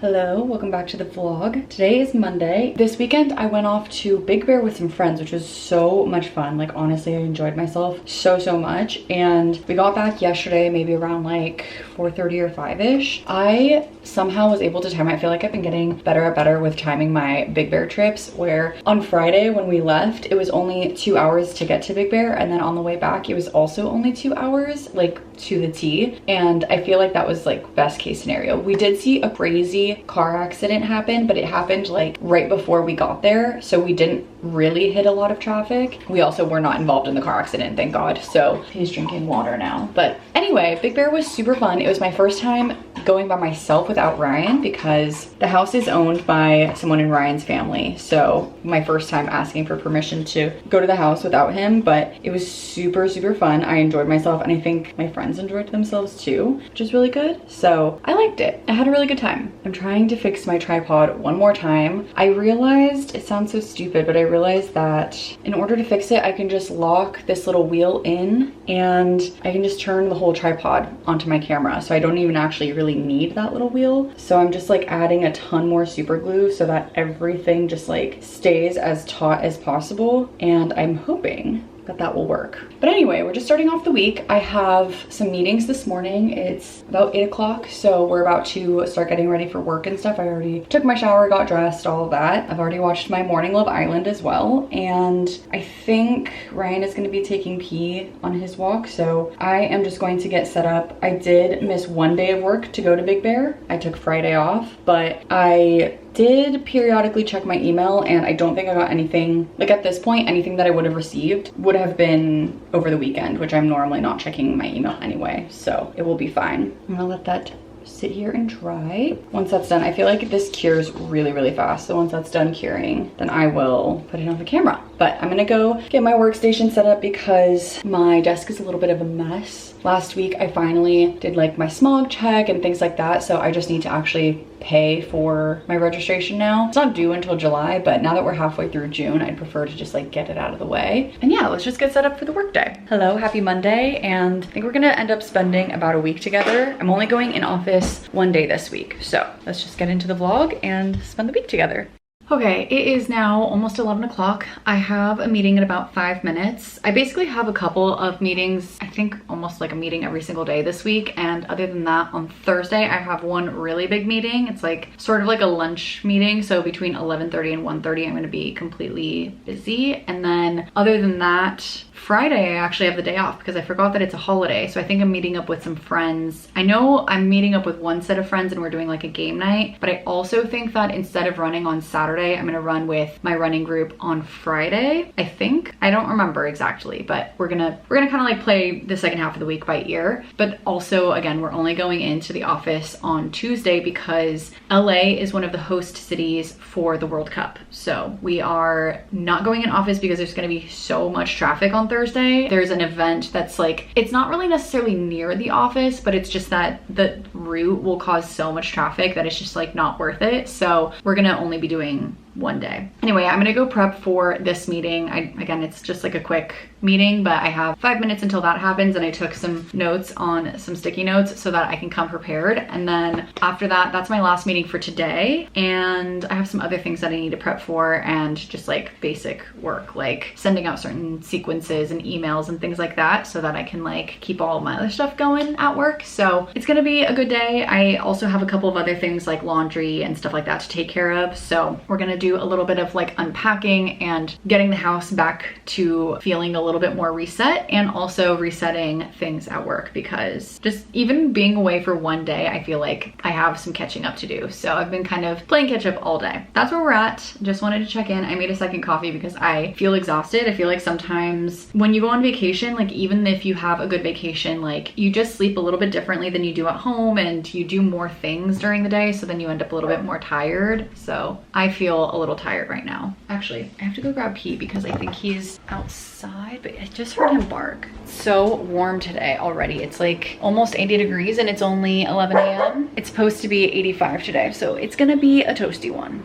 Hello, welcome back to the vlog. Today is Monday. This weekend I went off to Big Bear with some friends, which was so much fun. Like honestly, I enjoyed myself so much. And we got back yesterday, maybe around like 4:30 or 5ish. I somehow was able to time. I feel like I've been getting better with timing my Big Bear trips, where on Friday when we left, it was only 2 hours to get to Big Bear, and then on the way back it was also only 2 hours, like to the T. And I feel like that was like best case scenario. We did see a crazy car accident happen, but it happened like right before we got there, so we didn't really hit a lot of traffic. We also were not involved in the car accident, thank God. So he's drinking water now. But anyway, Big Bear was super fun. It was my first time going by myself without Ryan, because the house is owned by someone in Ryan's family. So my first time asking for permission to go to the house without him, but it was super fun. I enjoyed myself, and I think my friends enjoyed themselves too, which is really good. So I liked it. I had a really good time. I'm trying to fix my tripod one more time. I realized, it sounds so stupid, but I realized that in order to fix it, I can just lock this little wheel in and I can just turn the whole tripod onto my camera. So I don't even actually really need that little wheel. So I'm just like adding a ton more super glue so that everything just like stays as taut as possible. And I'm hoping that will work. But anyway, we're just starting off the week. I have some meetings this morning. It's about 8 o'clock, so we're about to start getting ready for work and stuff. I already took my shower, got dressed, all of that. I've already watched my morning Love Island as well, and I think Ryan is going to be taking P on his walk, so I am just going to get set up. I did miss one day of work to go to Big Bear. I took Friday off, but I did periodically check my email, and I don't think I got anything, like at this point, anything that I would have received would have been over the weekend, which I'm normally not checking my email anyway, so it will be fine. I'm gonna let that sit here and dry. Once that's done, I feel like this cures really fast, so once that's done curing, then I will put it on the camera. But I'm gonna go get my workstation set up because my desk is a little bit of a mess. Last week I finally did like my smog check and things like that, so I just need to actually pay for my registration now. It's not due until July, but now that we're halfway through June, I'd prefer to just like get it out of the way. And yeah, let's just get set up for the workday. Hello, happy Monday, and I think we're gonna end up spending about a week together. I'm only going in office one day this week, so let's just get into the vlog and spend the week together. Okay, it is now almost 11 o'clock. I have a meeting in about 5 minutes. I basically have a couple of meetings, I think almost like a meeting every single day this week. And other than that, on Thursday, I have one really big meeting. It's like sort of like a lunch meeting. So between 11:30 and 1:30, I'm gonna be completely busy. And then other than that, Friday, I actually have the day off because I forgot that it's a holiday. So I think I'm meeting up with some friends. I know I'm meeting up with one set of friends and we're doing like a game night, but I also think that instead of running on Saturday, I'm gonna run with my running group on Friday, I think. I don't remember exactly, but we're gonna kind of like play the second half of the week by ear. But also, again, we're only going into the office on Tuesday because LA is one of the host cities for the World Cup. So we are not going in office because there's gonna be so much traffic on Thursday. There's an event that's like, it's not really necessarily near the office, but it's just that the route will cause so much traffic that it's just like not worth it. So we're gonna only be doing one day. Anyway, I'm gonna go prep for this meeting. Again, it's just like a quick meeting, but I have 5 minutes until that happens, and I took some notes on some sticky notes so that I can come prepared. And then after that, that's my last meeting for today. And I have some other things that I need to prep for, and just like basic work, like sending out certain sequences and emails and things like that so that I can like keep all of my other stuff going at work. So it's gonna be a good day. I also have a couple of other things like laundry and stuff like that to take care of. So we're gonna do a little bit of like unpacking and getting the house back to feeling a little bit more reset, and also resetting things at work, because just even being away for one day, I feel like I have some catching up to do. So I've been kind of playing catch up all day. That's where we're at. Just wanted to check in. I made a second coffee because I feel exhausted. I feel like sometimes when you go on vacation, like even if you have a good vacation, like you just sleep a little bit differently than you do at home, and you do more things during the day, so then you end up a little bit more tired. So I feel a little tired right now. Actually, I have to go grab Pete because I think he's outside, but I just heard him bark. It's so warm today already. It's like almost 80 degrees and it's only 11 a.m. It's supposed to be 85 today, so it's gonna be a toasty one.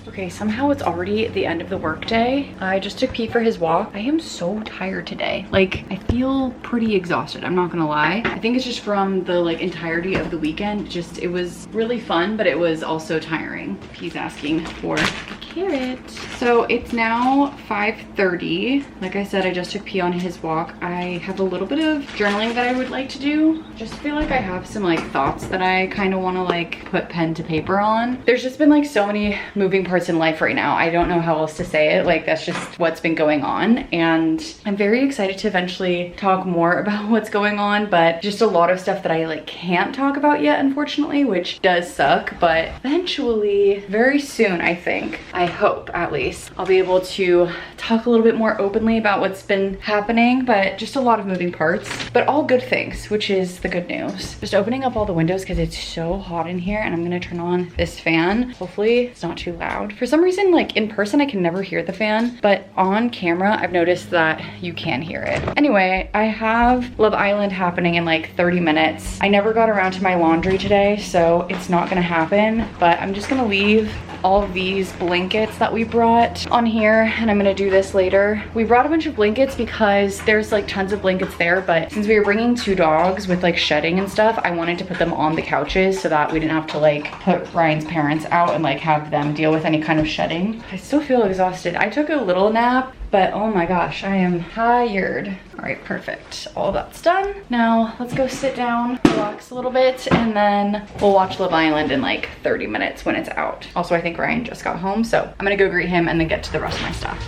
Okay, somehow it's already the end of the workday. I just took Pete for his walk. I am so tired today. Like, I feel pretty exhausted, I'm not gonna lie. I think it's just from the like entirety of the weekend. Just, it was really fun, but it was also tiring. He's asking for a carrot. So it's now 5:30. Like I said, I just took Pete on his walk. I have a little bit of journaling that I would like to do. Just feel like I have some like thoughts that I kind of want to like put pen to paper on. There's just been like so many moving parts in life right now. I don't know how else to say it. Like, that's just what's been going on, and I'm very excited to eventually talk more about what's going on, but just a lot of stuff that I like can't talk about yet, unfortunately, which does suck. But eventually, very soon, I think, I hope at least, I'll be able to talk a little bit more openly about what's been happening. But just a lot of moving parts, but all good things, which is the good news. Just opening up all the windows because it's so hot in here, and I'm gonna turn on this fan. Hopefully it's not too loud. For some reason, like in person, I can never hear the fan, but on camera, I've noticed that you can hear it. Anyway, I have Love Island happening in like 30 minutes. I never got around to my laundry today, so it's not gonna happen, but I'm just gonna leave all of these blankets that we brought on here, and I'm gonna do this later. We brought a bunch of blankets because there's like tons of blankets there, but since we were bringing 2 dogs with like shedding and stuff, I wanted to put them on the couches so that we didn't have to like put Ryan's parents out and like have them deal with any kind of shedding. I still feel exhausted. I took a little nap, but oh my gosh, I am tired. All right, perfect. All that's done. Now let's go sit down, relax a little bit, and then we'll watch Love Island in like 30 minutes when it's out. Also, I think Ryan just got home, so I'm gonna go greet him and then get to the rest of my stuff.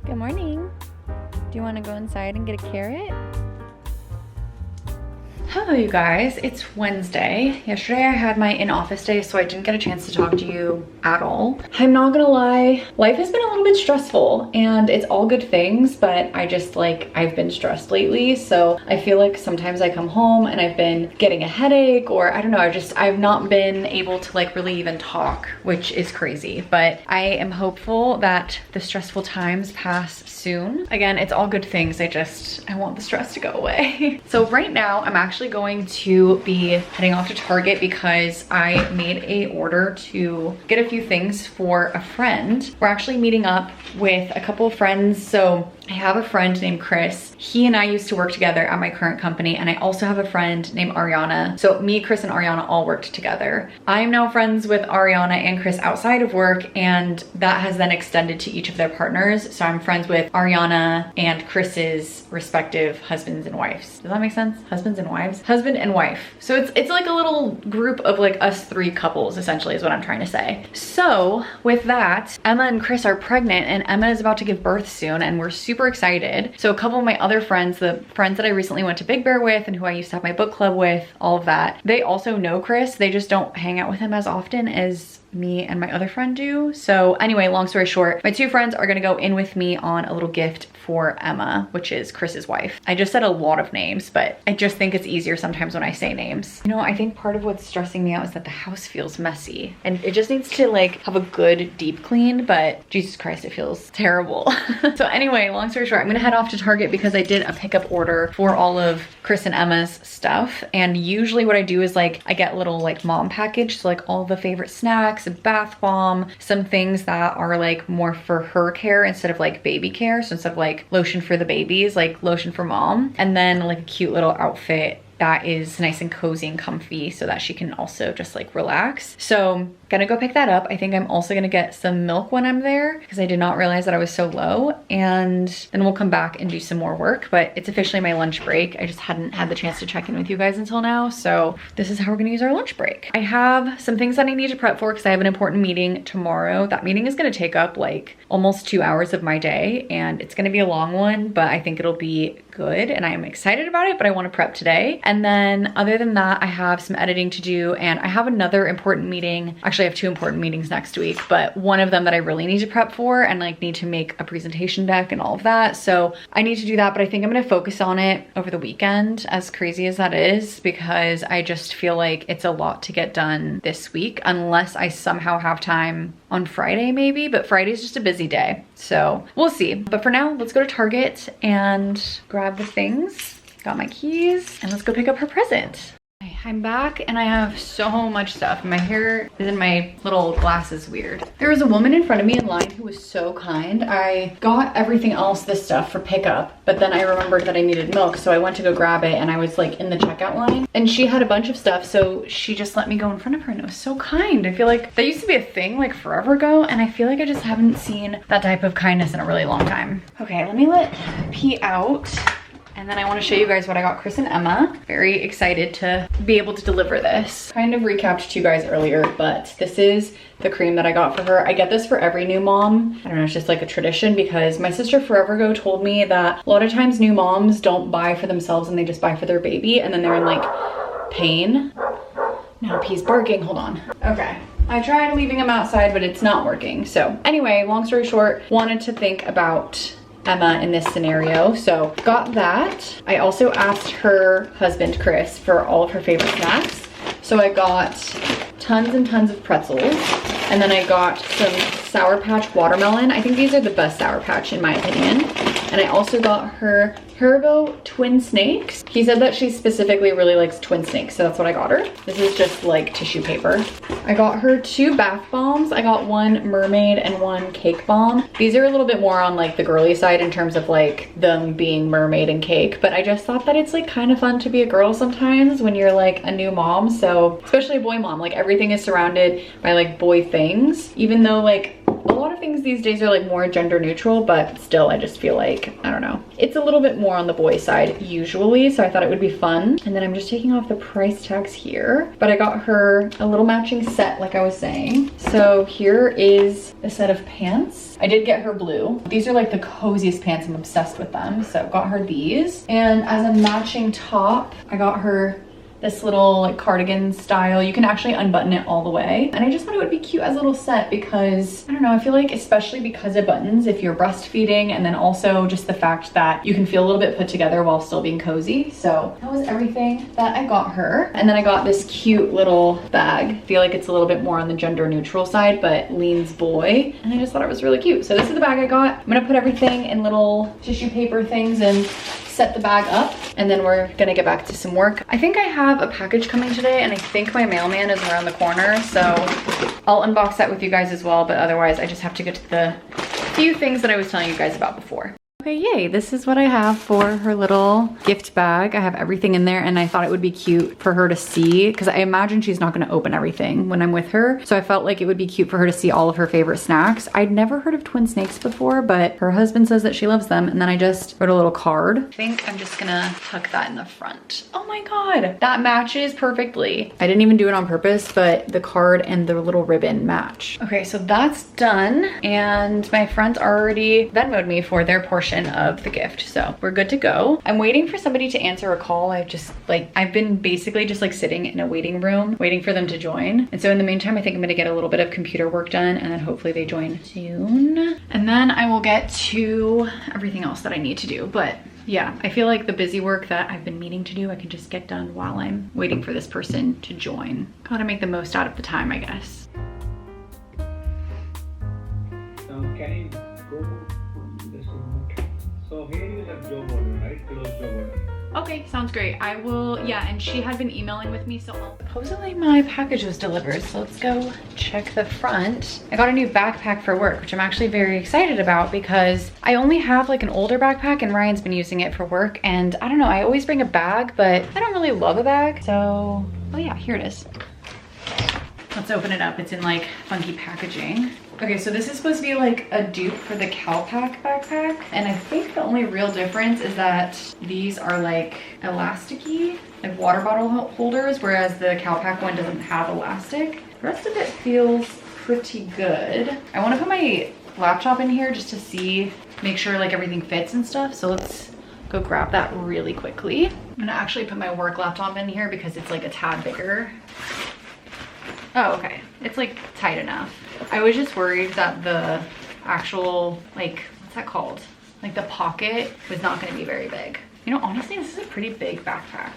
Good morning. Do you want to go inside and get a carrot? Hello you guys, it's Wednesday. Yesterday I had my in-office day, so I didn't get a chance to talk to you at all. I'm not gonna lie, life has been a little bit stressful, and it's all good things, but I've been stressed lately, so I feel like sometimes I come home and I've been getting a headache, or I don't know, I've not been able to like really even talk, which is crazy, but I am hopeful that the stressful times pass soon. Again, it's all good things, I want the stress to go away. So right now, I'm actually going to be heading off to Target because I made a order to get a few things for a friend. We're actually meeting up with a couple of friends. So I have a friend named Chris. He and I used to work together at my current company, and I also have a friend named Ariana. So me, Chris, and Ariana all worked together. I am now friends with Ariana and Chris outside of work, and that has then extended to each of their partners. So I'm friends with Ariana and Chris's respective husbands and wives. Does that make sense? Husbands and wives? Husband and wife. So it's like a little group of like us 3 couples, essentially, is what I'm trying to say. So with that, Emma and Chris are pregnant, and Emma is about to give birth soon, and we're super excited. So a couple of my other friends, the friends that I recently went to Big Bear with and who I used to have my book club with, all of that, they also know Chris. They just don't hang out with him as often as me and my other friend do. So anyway, long story short, my 2 friends are gonna go in with me on a little gift for Emma, which is Chris's wife. I just said a lot of names, but I just think it's easier sometimes when I say names. You know, I think part of what's stressing me out is that the house feels messy, and it just needs to like have a good deep clean, but Jesus Christ, it feels terrible. So anyway, long story short, I'm gonna head off to Target because I did a pickup order for all of Chris and Emma's stuff. And usually what I do is like, I get a little like mom package, so like all the favorite snacks, a bath bomb, some things that are like more for her care instead of like baby care. So instead of like lotion for the babies, like lotion for mom, and then like a cute little outfit that is nice and cozy and comfy so that she can also just like relax. So gonna go pick that up. I think I'm also gonna get some milk when I'm there because I did not realize that I was so low, and then we'll come back and do some more work. But it's officially my lunch break. I just hadn't had the chance to check in with you guys until now, so this is how we're gonna use our lunch break. I have some things that I need to prep for because I have an important meeting tomorrow. That meeting is gonna take up like almost 2 hours of my day, and it's gonna be a long one, but I think it'll be good and I am excited about it, but I want to prep today. And then other than that, I have some editing to do, and I have another important meeting. Actually, actually have 2 important meetings next week, but one of them that I really need to prep for and like need to make a presentation deck and all of that. So I need to do that, but I think I'm gonna focus on it over the weekend, as crazy as that is, because I just feel like it's a lot to get done this week unless I somehow have time on Friday maybe, but Friday's just a busy day. So we'll see. But for now, let's go to Target and grab the things. Got my keys and let's go pick up her present. I'm back and I have so much stuff. My hair is in my little glasses weird. There was a woman in front of me in line who was so kind. I got everything else, this stuff, for pickup, but then I remembered that I needed milk, so I went to go grab it and I was like in the checkout line and she had a bunch of stuff, so she just let me go in front of her and it was so kind. I feel like that used to be a thing like forever ago and I feel like I just haven't seen that type of kindness in a really long time. Okay, let me let P out. And then I want to show you guys what I got Chris and Emma. Very excited to be able to deliver this. Kind of recapped to you guys earlier, but this is the cream that I got for her. I get this for every new mom. I don't know, it's just like a tradition because my sister forever ago told me that a lot of times new moms don't buy for themselves and they just buy for their baby and then they're in like pain. Now P's barking, hold on. Okay. I tried leaving him outside, but it's not working. So anyway, long story short, wanted to think about Emma in this scenario, so got that. I also asked her husband Chris for all of her favorite snacks, so I got tons and tons of pretzels, and then I got some Sour Patch watermelon. I think these are the best Sour Patch in my opinion. And I also got her Haribo twin snakes. He said that she specifically really likes twin snakes, so that's what I got her. This is just like tissue paper. I got her 2 bath bombs. I got one mermaid and one cake bomb. These are a little bit more on like the girly side in terms of like them being mermaid and cake, but I just thought that it's like kind of fun to be a girl sometimes when you're like a new mom. So especially a boy mom, like everything is surrounded by like boy things, even though like a lot of things these days are like more gender neutral, but still I just feel like, I don't know, it's a little bit more on the boy side usually, so I thought it would be fun. And then I'm just taking off the price tags here, but I got her a little matching set like I was saying. So here is a set of pants. I did get her blue. These are like the coziest pants, I'm obsessed with them, so got her these. And as a matching top, I got her this little like cardigan style. You can actually unbutton it all the way. And I just thought it would be cute as a little set because, I don't know, I feel like especially because it buttons if you're breastfeeding, and then also just the fact that you can feel a little bit put together while still being cozy. So that was everything that I got her. And then I got this cute little bag. I feel like it's a little bit more on the gender neutral side, but leans boy. And I just thought it was really cute. So this is the bag I got. I'm gonna put everything in little tissue paper things and set the bag up, and then we're gonna get back to some work. I think I have a package coming today, and I think my mailman is around the corner, so I'll unbox that with you guys as well, but otherwise I just have to get to the few things that I was telling you guys about before. Okay, yay, this is what I have for her little gift bag. I have everything in there, and I thought it would be cute for her to see, because I imagine she's not gonna open everything when I'm with her. So I felt like it would be cute for her to see all of her favorite snacks. I'd never heard of twin snakes before, but her husband says that she loves them. And then I just wrote a little card. I think I'm just gonna tuck that in the front. Oh my God, that matches perfectly. I didn't even do it on purpose, but the card and the little ribbon match. Okay, so that's done. And my friends already Venmo'd me for their portion of the gift, so we're good to go. I'm waiting for somebody to answer a call. I've been basically just like sitting in a waiting room waiting for them to join, and so in the meantime I think I'm gonna get a little bit of computer work done, and then hopefully they join soon, and then I will get to everything else that I need to do. But yeah, I feel like the busy work that I've been meaning to do I can just get done while I'm waiting for this person to join. Gotta make the most out of the time, I guess. Can you go this remote? So here you have job order, right? Close job order. Okay, sounds great. I will, yeah, and she had been emailing with me, so supposedly my package was delivered, so let's go check the front. I got a new backpack for work, which I'm actually very excited about because I only have like an older backpack and Ryan's been using it for work, and I don't know, I always bring a bag, but I don't really love a bag, so, oh yeah, here it is. Let's open it up. It's in like funky packaging. Okay, so this is supposed to be like a dupe for the Calpac backpack. And I think the only real difference is that these are like elasticy, like water bottle holders, whereas the Calpac one doesn't have elastic. The rest of it feels pretty good. I want to put my laptop in here just to see, make sure like everything fits and stuff. So let's go grab that really quickly. I'm gonna actually put my work laptop in here because it's like a tad bigger. Oh, okay. It's like tight enough. I was just worried that the actual, like, what's that called? Like the pocket was not gonna be very big. You know, honestly, this is a pretty big backpack.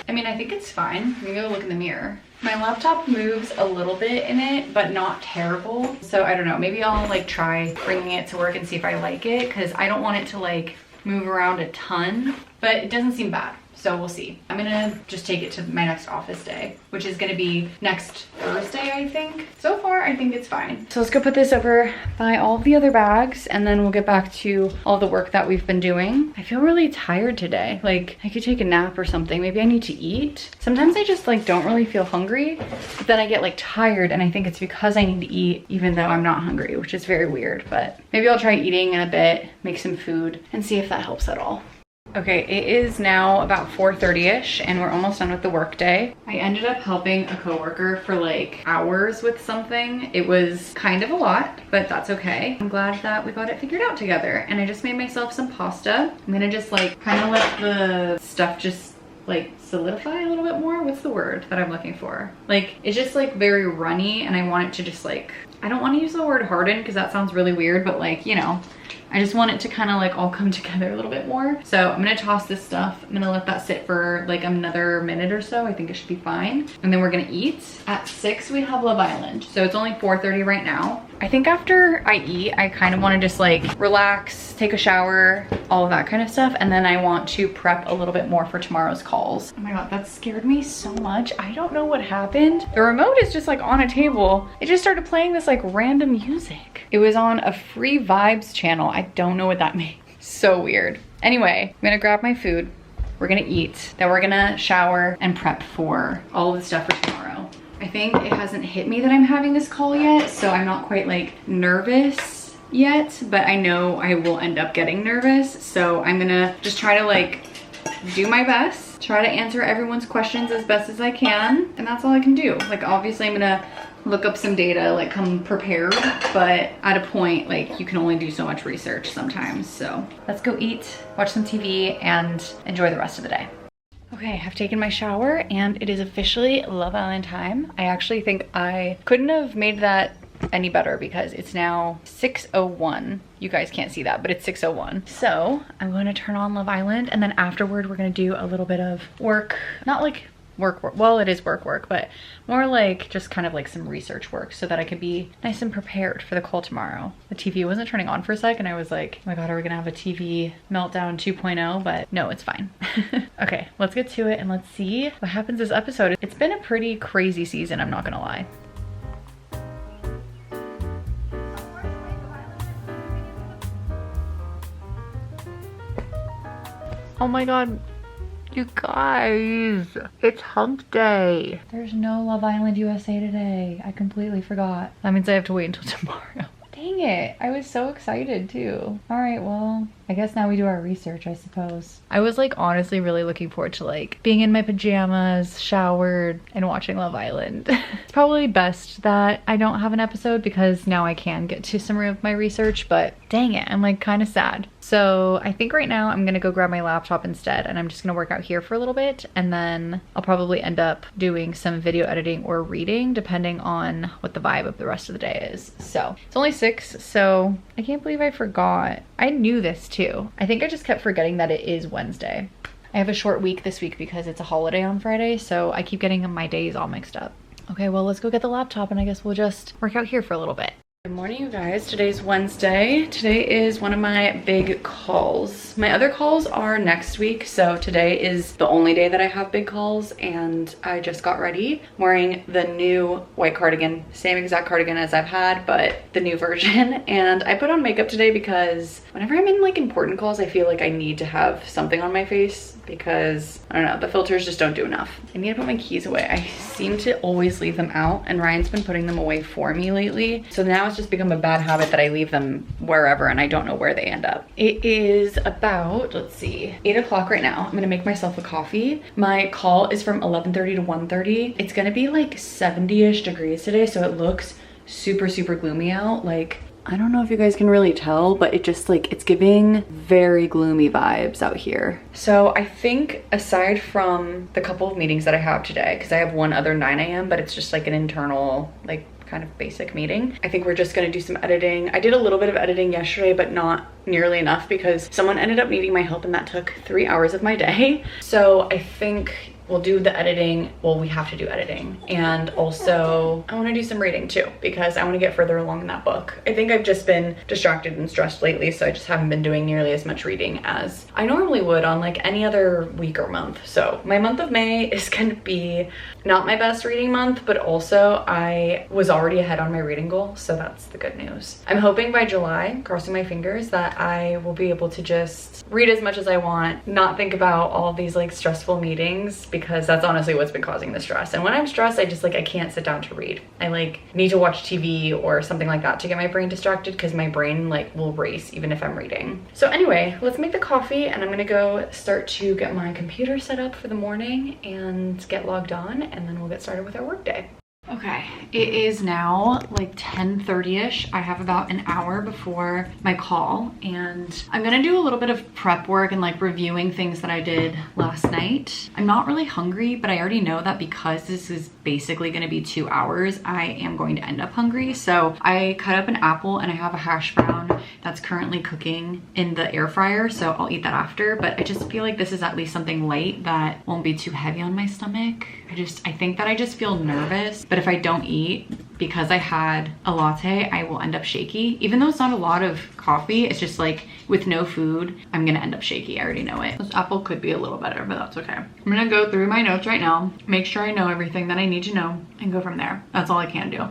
I mean, I think it's fine. Maybe I'll look in the mirror. My laptop moves a little bit in it, but not terrible. So I don't know, maybe I'll like try bringing it to work and see if I like it, because I don't want it to like move around a ton, but it doesn't seem bad. So we'll see. I'm gonna just take it to my next office day, which is gonna be next Thursday, I think. So far, I think it's fine. So let's go put this over by all the other bags, and then we'll get back to all the work that we've been doing. I feel really tired today. Like, I could take a nap or something. Maybe I need to eat. Sometimes I just like don't really feel hungry, but then I get like tired, and I think it's because I need to eat even though I'm not hungry, which is very weird. But maybe I'll try eating in a bit, make some food, and see if that helps at all. Okay, it is now about 4:30ish and we're almost done with the work day. I ended up helping a coworker for like hours with something. It was kind of a lot, but that's okay. I'm glad that we got it figured out together. And I just made myself some pasta. I'm gonna just like kind of let the stuff just like solidify a little bit more. What's the word that I'm looking for? Like, it's just like very runny, and I want it to just like, I don't want to use the word harden because that sounds really weird, but like, you know, I just want it to kind of like all come together a little bit more. So I'm gonna toss this stuff. I'm gonna let that sit for like another minute or so. I think it should be fine. And then we're gonna eat. At 6, we have Love Island. So it's only 4:30 right now. I think after I eat, I kind of want to just like relax, take a shower, all of that kind of stuff. And then I want to prep a little bit more for tomorrow's calls. Oh my God, that scared me so much. I don't know what happened. The remote is just like on a table. It just started playing this like random music. It was on a free vibes channel. I don't know what that means. So weird. Anyway, I'm gonna grab my food. We're gonna eat. Then we're gonna shower and prep for all of the stuff for tomorrow. I think it hasn't hit me that I'm having this call yet, so I'm not quite like nervous yet, but I know I will end up getting nervous. So I'm gonna just try to like do my best, try to answer everyone's questions as best as I can, and that's all I can do. Like, obviously I'm gonna look up some data, like come prepared, but at a point, like you can only do so much research sometimes. So let's go eat, watch some TV, and enjoy the rest of the day. Okay, I've taken my shower and it is officially Love Island time. I actually think I couldn't have made that any better because it's now 6:01. You guys can't see that, but it's 6:01. So I'm going to turn on Love Island, and then afterward we're going to do a little bit of work. Not like work, well, it is work, but more like just kind of like some research work so that I could be nice and prepared for the call tomorrow. The TV wasn't turning on for a sec and I was like, oh my God, are we gonna have a TV meltdown 2.0? But no, it's fine. Okay, let's get to it and let's see what happens this episode. It's been a pretty crazy season, I'm not gonna lie. Oh my God. You guys, it's hump day. There's no Love Island USA today. I completely forgot. That means I have to wait until tomorrow. Dang it, I was so excited too. All right, well, I guess now we do our research, I suppose. I was like honestly really looking forward to like being in my pajamas, showered, and watching Love Island. It's probably best that I don't have an episode because now I can get to some of my research, but dang it, I'm like kind of sad. So I think right now I'm gonna go grab my laptop instead, and I'm just gonna work out here for a little bit, and then I'll probably end up doing some video editing or reading depending on what the vibe of the rest of the day is. So it's only 6, so I can't believe I forgot. I knew this too. I think I just kept forgetting that it is Wednesday. I have a short week this week because it's a holiday on Friday, so I keep getting my days all mixed up. Okay, well, let's go get the laptop and I guess we'll just work out here for a little bit. Good morning, you guys. Today's Wednesday. Today is one of my big calls. My other calls are next week, so today is the only day that I have big calls, and I just got ready. I'm wearing the new white cardigan, same exact cardigan as I've had, but the new version. And I put on makeup today because whenever I'm in like important calls, I feel like I need to have something on my face because, I don't know, the filters just don't do enough. I need to put my keys away. I seem to always leave them out, and Ryan's been putting them away for me lately. So now it's just become a bad habit that I leave them wherever and I don't know where they end up. It is about, let's see, 8 o'clock right now. I'm gonna make myself a coffee. My call is from 11:30 to 1:30. It's gonna be like 70-ish degrees today, so it looks super, super gloomy out. Like, I don't know if you guys can really tell, but it just like, it's giving very gloomy vibes out here. So I think aside from the couple of meetings that I have today, because I have one other 9 a.m., but it's just like an internal, like kind of basic meeting. I think we're just gonna do some editing. I did a little bit of editing yesterday, but not nearly enough because someone ended up needing my help and that took 3 hours of my day. So I think we'll do the editing. Well, we have to do editing. And also I want to do some reading too, because I want to get further along in that book. I think I've just been distracted and stressed lately, so I just haven't been doing nearly as much reading as I normally would on like any other week or month. So my month of May is going to be not my best reading month, but also I was already ahead on my reading goal, so that's the good news. I'm hoping by July, crossing my fingers, that I will be able to just read as much as I want, not think about all of these like stressful meetings, because that's honestly what's been causing the stress. And when I'm stressed, I just like, I can't sit down to read. I like need to watch TV or something like that to get my brain distracted, because my brain like will race even if I'm reading. So anyway, let's make the coffee and I'm gonna go start to get my computer set up for the morning and get logged on, and then we'll get started with our workday. Okay, it is now like 10:30ish. I have about an hour before my call, and I'm gonna do a little bit of prep work and like reviewing things that I did last night. I'm not really hungry, but I already know that because this is basically gonna be 2 hours, I am going to end up hungry. So I cut up an apple and I have a hash brown that's currently cooking in the air fryer, so I'll eat that after. But I just feel like this is at least something light that won't be too heavy on my stomach. I think that I just feel nervous, but if I don't eat, because I had a latte, I will end up shaky. Even though it's not a lot of coffee, it's just like with no food, I'm gonna end up shaky. I already know it. This apple could be a little better, but that's okay. I'm gonna go through my notes right now, make sure I know everything that I need to know, and go from there. That's all I can do.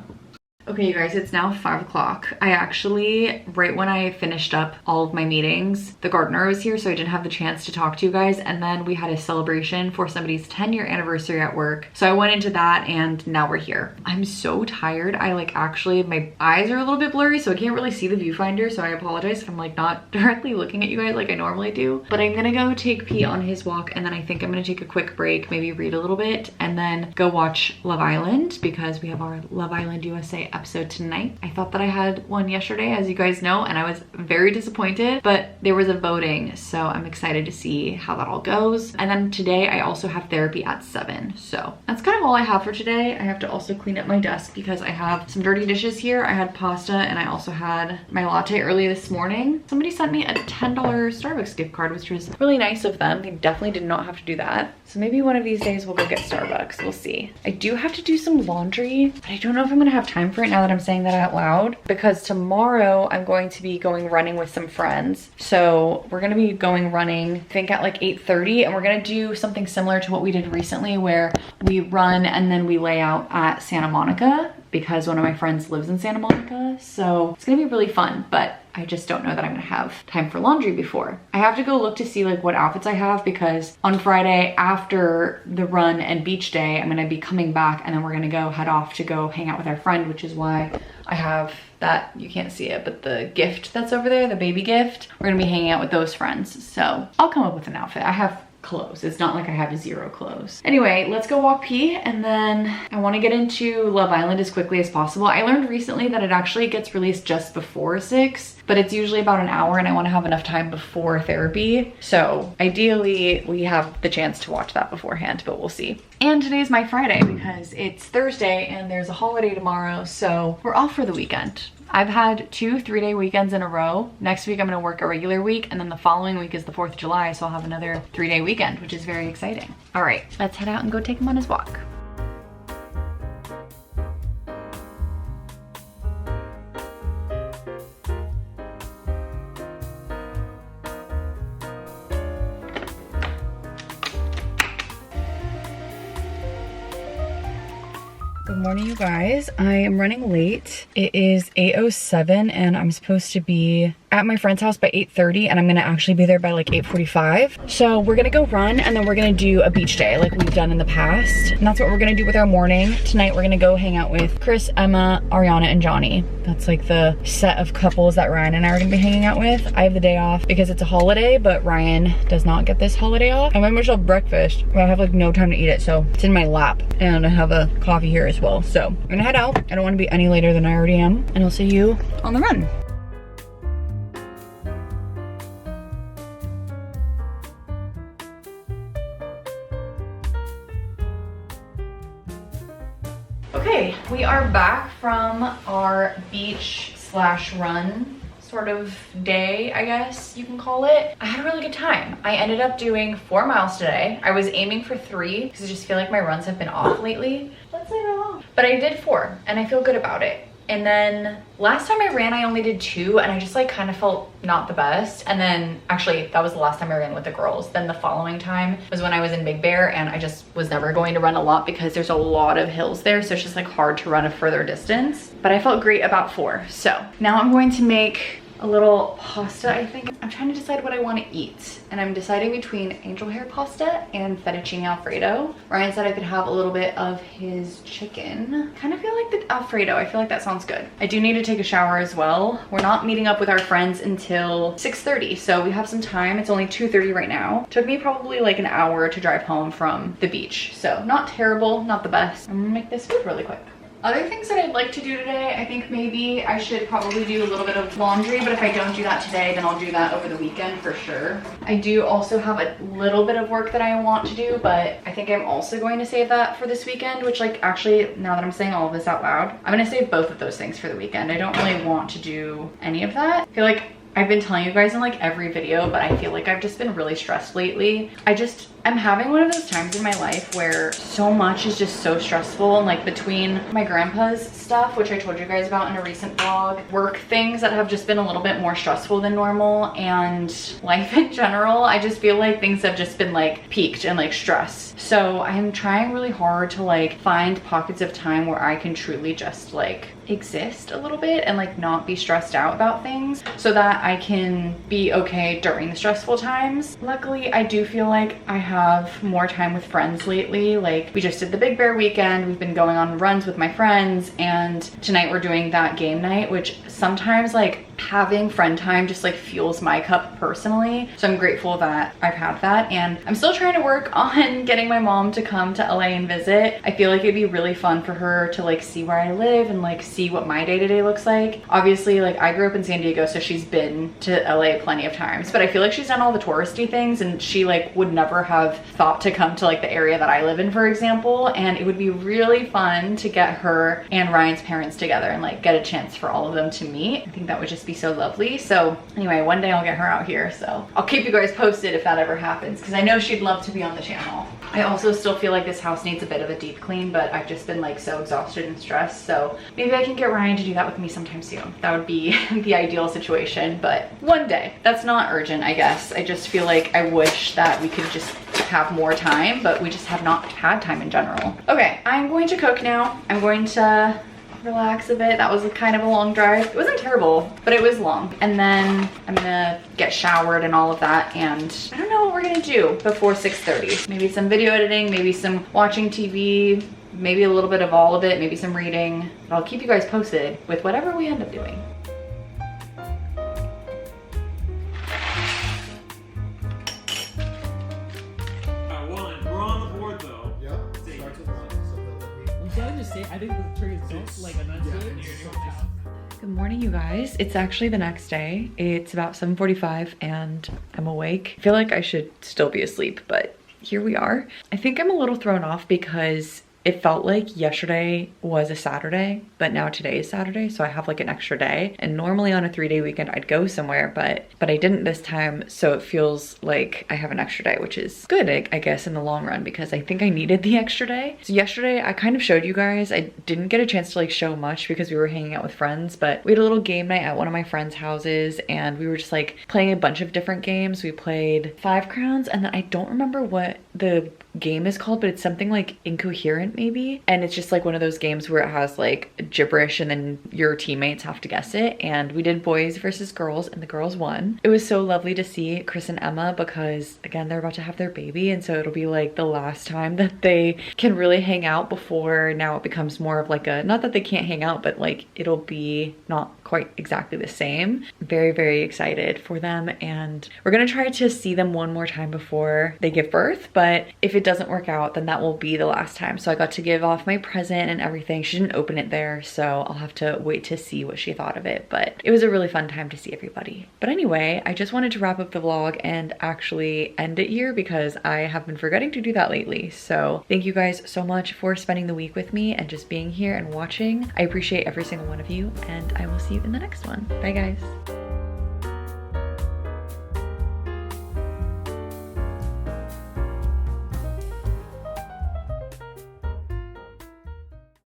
Okay, you guys, it's now 5 o'clock. I actually, right when I finished up all of my meetings, the gardener was here, so I didn't have the chance to talk to you guys. And then we had a celebration for somebody's 10-year anniversary at work. So I went into that and now we're here. I'm so tired. I like actually, my eyes are a little bit blurry, so I can't really see the viewfinder. So I apologize if I'm like not directly looking at you guys like I normally do. But I'm gonna go take Pete on his walk, and then I think I'm gonna take a quick break, maybe read a little bit, and then go watch Love Island, because we have our Love Island USA episode tonight. I thought that I had one yesterday, as you guys know, and I was very disappointed, but there was a voting, so I'm excited to see how that all goes. And then today I also have therapy at 7, so that's kind of all I have for today. I have to also clean up my desk because I have some dirty dishes here. I had pasta and I also had my latte early this morning. Somebody sent me a $10 Starbucks gift card, which was really nice of them. They definitely did not have to do that. So maybe one of these days we'll go get Starbucks. We'll see. I do have to do some laundry, but I don't know if I'm gonna have time for it now that I'm saying that out loud, because tomorrow I'm going to be going running with some friends. So we're gonna be going running, I think at like 8:30, and we're gonna do something similar to what we did recently, where we run and then we lay out at Santa Monica, because one of my friends lives in Santa Monica. So it's gonna be really fun, but I just don't know that I'm gonna have time for laundry before. I have to go look to see like what outfits I have, because on Friday after the run and beach day, I'm gonna be coming back, and then we're gonna go head off to go hang out with our friend, which is why I have that, you can't see it, but the gift that's over there, the baby gift, we're gonna be hanging out with those friends. So I'll come up with an outfit. I have clothes. It's not like I have 0 clothes. Anyway, let's go walk P, and then I want to get into Love Island as quickly as possible. I learned recently that it actually gets released just before 6, but it's usually about an hour, and I want to have enough time before therapy. So ideally we have the chance to watch that beforehand, but we'll see. And today's my Friday because it's Thursday and there's a holiday tomorrow, so we're off for the weekend. I've had 2 3-day weekends in a row. Next week I'm gonna work a regular week, and then the following week is the 4th of July, so I'll have another 3-day weekend, which is very exciting. All right, let's head out and go take him on his walk. Good morning, you guys. I am running late. It is 8:07 and I'm supposed to be at my friend's house by 8:30, and I'm gonna actually be there by like 8:45. So we're gonna go run, and then we're gonna do a beach day like we've done in the past. And that's what we're gonna do with our morning. Tonight we're gonna go hang out with Chris, Emma, Ariana, and Johnny. That's like the set of couples that Ryan and I are gonna be hanging out with. I have the day off because it's a holiday, but Ryan does not get this holiday off. I made myself breakfast, but I have like no time to eat it, so it's in my lap, and I have a coffee here as well. So I'm gonna head out. I don't wanna be any later than I already am, and I'll see you on the run. Okay, we are back from our beach slash run sort of day, I guess you can call it. I had a really good time. I ended up doing 4 miles today. I was aiming for 3 because I just feel like my runs have been off lately. Let's leave it alone. But I did 4 and I feel good about it. And then last time I ran, I only did 2 and I just like kind of felt not the best. And then actually that was the last time I ran with the girls. Then the following time was when I was in Big Bear and I just was never going to run a lot because there's a lot of hills there. So it's just like hard to run a further distance, but I felt great about 4. So now I'm going to make a little pasta, I think. I'm trying to decide what I want to eat. And I'm deciding between angel hair pasta and fettuccine Alfredo. Ryan said I could have a little bit of his chicken. Kind of feel like the Alfredo. I feel like that sounds good. I do need to take a shower as well. We're not meeting up with our friends until 6:30. So we have some time. It's only 2:30 right now. Took me probably like an hour to drive home from the beach. So not terrible, not the best. I'm gonna make this food really quick. Other things that I'd like to do today, I think maybe I should probably do a little bit of laundry, but if I don't do that today, then I'll do that over the weekend for sure. I do also have a little bit of work that I want to do, but I think I'm also going to save that for this weekend, which like actually, now that I'm saying all of this out loud, I'm gonna save both of those things for the weekend. I don't really want to do any of that. I feel like I've been telling you guys in like every video, but I feel like I've just been really stressed lately. I'm having one of those times in my life where so much is just so stressful, and like between my grandpa's stuff, which I told you guys about in a recent vlog, work things that have just been a little bit more stressful than normal, and life in general, I just feel like things have just been like peaked in like stress. So I'm trying really hard to like find pockets of time where I can truly just like exist a little bit and like not be stressed out about things so that I can be okay during the stressful times. Luckily, I do feel like I have more time with friends lately. Like we just did the Big Bear weekend. We've been going on runs with my friends, and tonight we're doing that game night, which sometimes like having friend time just like fuels my cup personally. So I'm grateful that I've had that, and I'm still trying to work on getting my mom to come to LA and visit. I feel like it'd be really fun for her to like see where I live and like see what my day-to-day looks like. Obviously, like I grew up in San Diego, so she's been to LA plenty of times, but I feel like she's done all the touristy things and she like would never have thought to come to like the area that I live in, for example. And it would be really fun to get her and Ryan's parents together and like get a chance for all of them to meet. I think that would just be so lovely. So anyway, one day I'll get her out here, so I'll keep you guys posted if that ever happens, because I know she'd love to be on the channel. I also still feel like this house needs a bit of a deep clean, but I've just been like so exhausted and stressed, so maybe I can get Ryan to do that with me sometime soon. That would be the ideal situation, but one day. That's not urgent, I guess. I just feel like I wish that we could just have more time, but we just have not had time in general. Okay, I'm going to cook now. I'm going to relax a bit. That was kind of a long drive. It wasn't terrible, but it was long. And then I'm gonna get showered and all of that, and I don't know what we're gonna do before 6:30. Maybe some video editing, maybe some watching TV, maybe a little bit of all of it, maybe some reading. But I'll keep you guys posted with whatever we end up doing. We're on the board though. Yep. Starts with 1, so they'll Should I just say, I think the trigger is like enunciate. Good morning, you guys. It's actually the next day. It's about 7:45 and I'm awake. I feel like I should still be asleep, but here we are. I think I'm a little thrown off because it felt like yesterday was a Saturday, but now today is Saturday, so I have like an extra day. And normally on a 3-day weekend, I'd go somewhere, but I didn't this time, so it feels like I have an extra day, which is good, I guess, in the long run, because I think I needed the extra day. So yesterday, I kind of showed you guys. I didn't get a chance to like show much because we were hanging out with friends, but we had a little game night at one of my friends' houses, and we were just like playing a bunch of different games. We played 5 Crowns, and then I don't remember what the game is called, but it's something like Incoherent maybe, and it's just like one of those games where it has like gibberish and then your teammates have to guess it. And we did boys versus girls, and the girls won. It was so lovely to see Chris and Emma, because again, they're about to have their baby, and so it'll be like the last time that they can really hang out before now it becomes more of like a, not that they can't hang out, but like it'll be not quite exactly the same. Very, very excited for them, and we're gonna try to see them one more time before they give birth, but if it doesn't work out, then that will be the last time. So I got got to give off my present and everything. She didn't open it there, so I'll have to wait to see what she thought of it, but it was a really fun time to see everybody. But anyway, I just wanted to wrap up the vlog and actually end it here because I have been forgetting to do that lately. So thank you guys so much for spending the week with me and just being here and watching. I appreciate every single one of you, and I will see you in the next one. Bye guys.